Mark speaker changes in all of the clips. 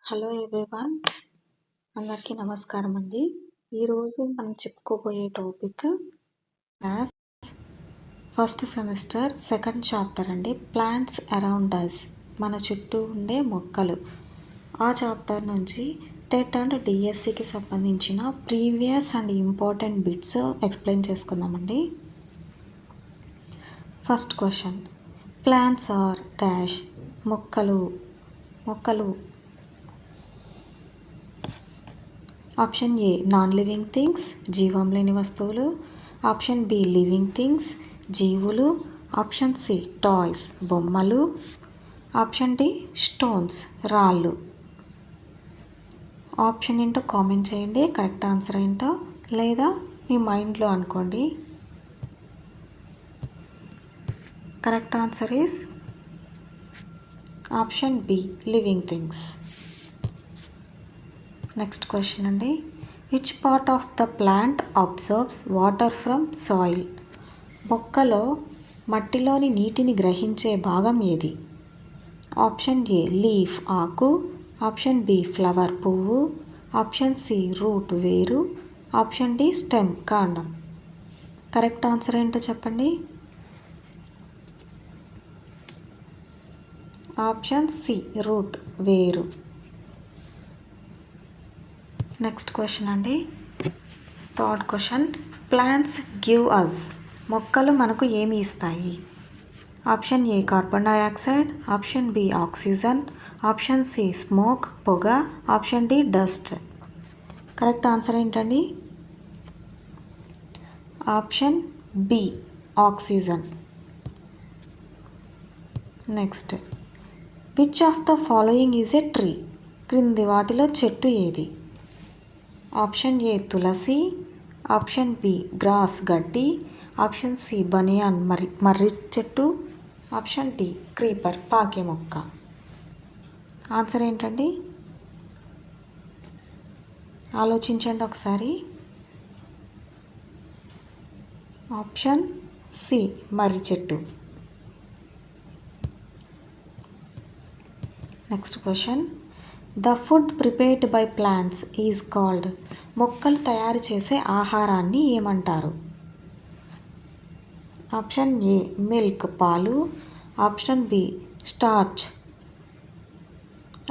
Speaker 1: Hello everyone, అందరికీ నమస్కారం అండి. ఈరోజు మనం చెప్పుకోబోయే topic maths first semester second chapter అండి. ప్లాంట్స్ అరౌండ్ అస్, మన చుట్టూ ఉండే మొక్కలు. ఆ చాప్టర్ నుంచి టెట్ అండ్ డిఎస్సికి సంబంధించిన previous and important bits explain చేసుకుందామండి. First question, plants are dash, మొక్కలు. Option A non living things, జీవం లేని వస్తువులు. ఆప్షన్ బి లివింగ్ థింగ్స్, జీవులు. ఆప్షన్ సి టాయ్స్, బొమ్మలు. ఆప్షన్ డి స్టోన్స్, రాళ్ళు. ఆప్షన్ ఏంటో కామెంట్ చేయండి, కరెక్ట్ ఆన్సర్ ఏంటో, లేదా మీ మైండ్లో అనుకోండి. Correct answer is option B living things. Next question అండి, which part of the plant absorbs water from soil? మొక్కలో మట్టిలోని నీటిని గ్రహించే భాగం ఏది? ఆప్షన్ ఏ లీఫ్, ఆకు. ఆప్షన్ బి ఫ్లవర్, పువ్వు. ఆప్షన్ సి రూట్, వేరు. ఆప్షన్ డి స్టెమ్, కాండం. కరెక్ట్ ఆన్సర్ ఏంటో చెప్పండి. ఆప్షన్ సి రూట్, వేరు. నెక్స్ట్ క్వశ్చన్ అండి, third question, plants give us, మొక్కలు మనకు ఏమి ఇస్తాయి? Option A carbon dioxide. Option B oxygen. Option C smoke, పొగ. Option D dust. Correct answer ఏంటండి? Option B oxygen. Next, which of the following is a tree? క్రింది వాటిలో చెట్టు ఏది? Option A Tulasi. Option B grass, గడ్డి. Option C banyan, మర్రి చెట్టు. Option D creeper, పాకే మొక్క. ఆన్సర్ ఏంటండి? ఆలోచించండి ఒకసారి. ఆప్షన్ సి మర్రి చెట్టు. Next question, the food prepared by plants is called, మొక్కలు తయారు చేసే ఆహారాన్ని ఏమంటారు? ఆప్షన్ ఏ మిల్క్, పాలు. Option B starch.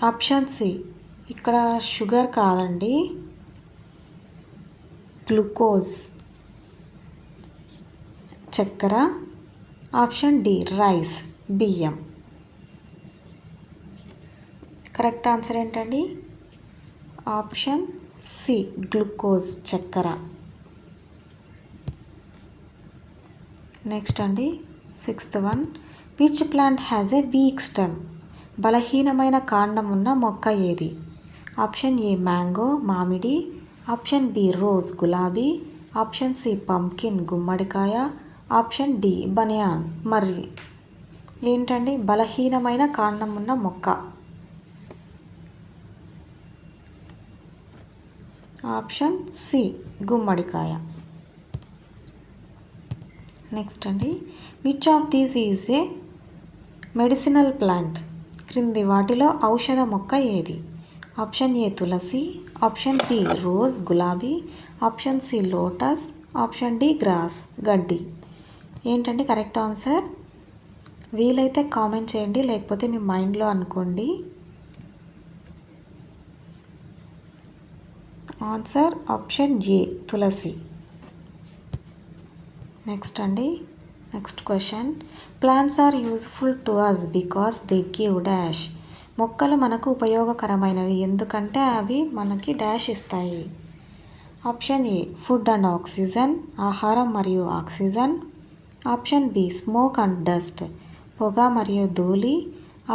Speaker 1: Option C, ఇక్కడ షుగర్ కాదండి, గ్లూకోజ్, చక్కెర. ఆప్షన్ డి రైస్, బియ్యం. కరెక్ట్ ఆన్సర్ ఏంటండి? ఆప్షన్ సి గ్లూకోజ్, చక్కెర. నెక్స్ట్ అండి, sixth one, which plant has a weak stem, బలహీనమైన కాండం ఉన్న మొక్క ఏది? ఆప్షన్ ఏ మ్యాంగో, మామిడి. ఆప్షన్ బి రోజ్, గులాబీ. ఆప్షన్ సి పంకిన్, గుమ్మడికాయ. ఆప్షన్ డి బనియాన్, మర్రి. ఏంటండి బలహీనమైన కాండం ఉన్న మొక్క? ఆప్షన్ సి గుమ్మడికాయ. నెక్స్ట్ అండి, which of these is a medicinal plant? క్రింది వాటిలో ఔషధ మొక్క ఏది? Option A Tulasi. Option B rose, గులాబీ. Option C lotus. Option D grass, గడ్డి. ఏంటండి కరెక్ట్ ఆన్సర్? వీలైతే కామెంట్ చేయండి, లేకపోతే మీ మైండ్లో అనుకోండి. Answer option A tulsi. Next అండి, next question, plants are useful to us because they give dash, మొక్కలు మనకు ఉపయోగకరమైనవి ఎందుకంటే అవి మనకి డాష్ ఇస్తాయి. Option A food and oxygen, ఆహారం మరియు oxygen. Option B smoke and dust, పొగ మరియు ధూళి.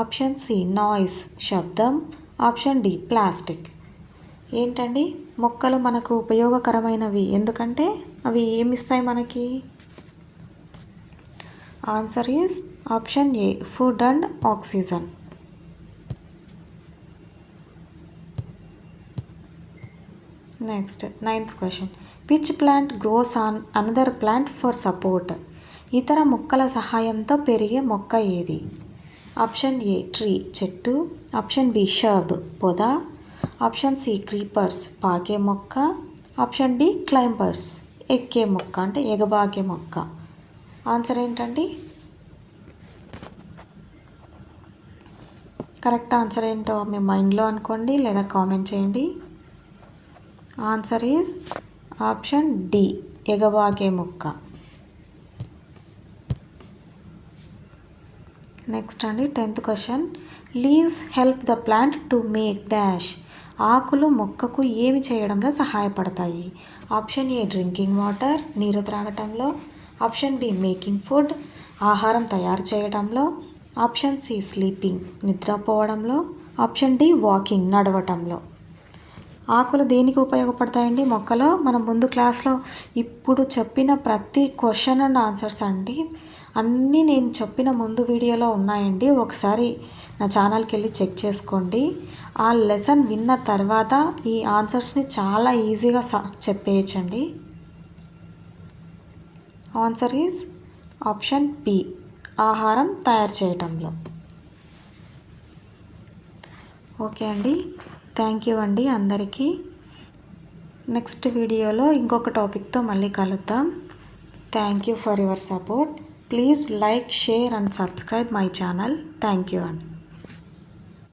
Speaker 1: ఆప్షన్ సి నాయిస్, శబ్దం. Option D plastic. ఏంటండి మొక్కలు మనకు ఉపయోగకరమైనవి ఎందుకంటే అవి ఏమిస్తాయి మనకి? Answer is option A food and oxygen. Next ninth question, which plant gross on another plant for support, ఇతర మొక్కల సహాయంతో పెరిగే మొక్క ఏది? ఆప్షన్ ఏ ట్రీ, చెట్టు. ఆప్షన్ బి షర్బ్, పొద. ఆప్షన్ సి క్రీపర్స్ పాకే మొక్క. ఆప్షన్ డి క్లైంబర్స్ ఎక్కే మొక్క అంటే ఎగబాకే మొక్క. ఆన్సర్ ఏంటండి? కరెక్ట్ ఆన్సర్ ఏంటో మీ మైండ్లో అనుకోండి లేదా కామెంట్ చేయండి. ఆన్సర్ ఈజ్ ఆప్షన్ డి ఎగబాకే మొక్క. నెక్స్ట్ అండి 10th question. Leaves help the plant to make dash. ఆకులు మొక్కకు ఏమి చేయడంలో సహాయపడతాయి? ఆప్షన్ ఏ డ్రింకింగ్ వాటర్ నీరు త్రాగటంలో. ఆప్షన్ బి మేకింగ్ ఫుడ్ ఆహారం తయారు చేయడంలో. ఆప్షన్ సి స్లీపింగ్ నిద్రపోవడంలో. ఆప్షన్ డి వాకింగ్ నడవటంలో. ఆకులు దేనికి ఉపయోగపడతాయండి మొక్కలో? మనం ముందు క్లాస్లో ఇప్పుడు చెప్పిన ప్రతి క్వశ్చన్ అండ్ ఆన్సర్స్ అండి అన్నీ నేను చెప్పిన ముందు వీడియోలో ఉన్నాయండి. ఒకసారి నా ఛానల్కి వెళ్ళి చెక్ చేసుకోండి. ఆ లెసన్ విన్న తర్వాత ఈ ఆన్సర్స్ని చాలా ఈజీగా చెప్పేయచ్చండి. ఆన్సర్ ఈజ్ ఆప్షన్ బి ఆహారం తయారు చేయటంలో. ఓకే అండి, థ్యాంక్ యూ అండి అందరికీ. నెక్స్ట్ వీడియోలో ఇంకొక టాపిక్తో మళ్ళీ కలుద్దాం. Thank you for your support. Please like, share and subscribe my channel. Thank you అండి.